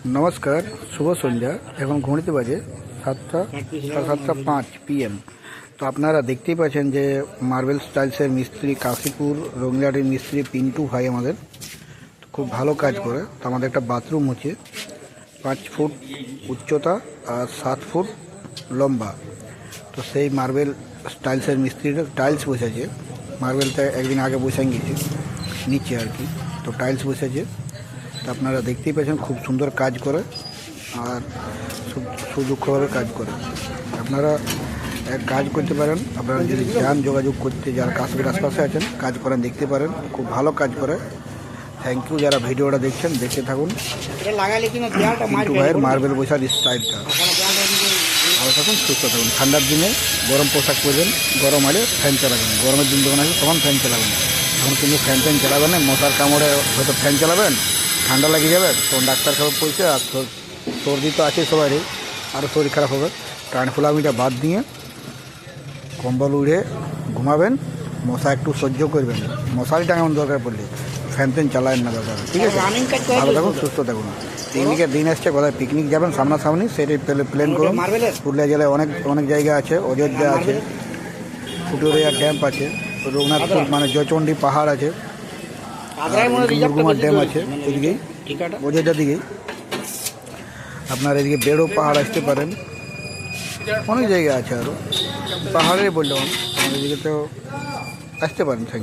নমস্কার, শুভ সন্ধ্যা। এখন ঘড়িতে বাজে 7:05 PM। তো আপনারা দেখতেই পাচ্ছেন যে মার্বেল স্টাইলসের মিস্ত্রি কাশীপুর রঙিয়াটির মিস্ত্রি পিন্টু ভাই আমাদের খুব ভালো কাজ করে। তো আমাদের একটা বাথরুম হচ্ছে 5 ফুট উচ্চতা আর 7 ফুট লম্বা। তো সেই মার্বেল স্টাইলসের মিস্ত্রিটা টাইলস বসেছে। মার্বেলটা একদিন আগে বসে গিয়েছে নিচে আর কি। তো টাইলস বসেছে। তো আপনারা দেখতেই পাচ্ছেন খুব সুন্দর কাজ করে আর সুদক্ষভাবে কাজ করে। আপনারা কাজ করতে পারেন। আপনারা যদি যান যোগাযোগ করতে, যারা কাশীর আশপাশে আছেন কাজ করেন, দেখতে পারেন, খুব ভালো কাজ করে। থ্যাংক ইউ যারা ভিডিওটা দেখছেন, দেখতে থাকুন পিন্টু ভাইয়ের মার্বেল বসার স্টাইলটা। ভালো থাকুন, সুস্থ থাকুন। ঠান্ডার দিনে গরম পোশাক পরবেন, গরম হলে ফ্যান চালাবেন। গরমের দিন যখন আসবে তখন ফ্যান চালাবেন, তখন কিন্তু ফ্যান চালাবেন না। মশার কামড়ে হয়তো ফ্যান চালাবেন, ঠান্ডা লাগিয়ে যাবে, তখন ডাক্তার খারাপ পড়ছে। আর সর্দি তো আছে সবারই, আরও শরীর খারাপ হবে। কানফুলামিটা বাদ দিয়ে কম্বল উড়ে ঘুমাবেন, মশা একটু সহ্য করবেন। মশারি টাঙানোর দরকার পড়লে ফ্যান চালাবেন না দরকার। ঠিক আছে, ভালো থাকুন, সুস্থ থাকুন। পিকনিকের দিন আসছে, কোথায় পিকনিক যাবেন সামনাসামনি সেটাই প্ল্যান করুন। পুরুলিয়া জেলায় অনেক জায়গা আছে, অযোধ্যা আছে, ফুটুরিয়া ড্যাম আছে, রঘুনাথপুর মানে জয়চণ্ডী পাহাড় আছে, মুরগুমার ড্যাম আছে ওইদিকেই, অযোধ্যার দিকেই। আপনার এদিকে বেড়ো পাহাড় আসতে পারেন, অনেক জায়গা আছে আরও পাহাড়ে বললাম। আমাদের দিকে তো আসতে পারেন। Thank you.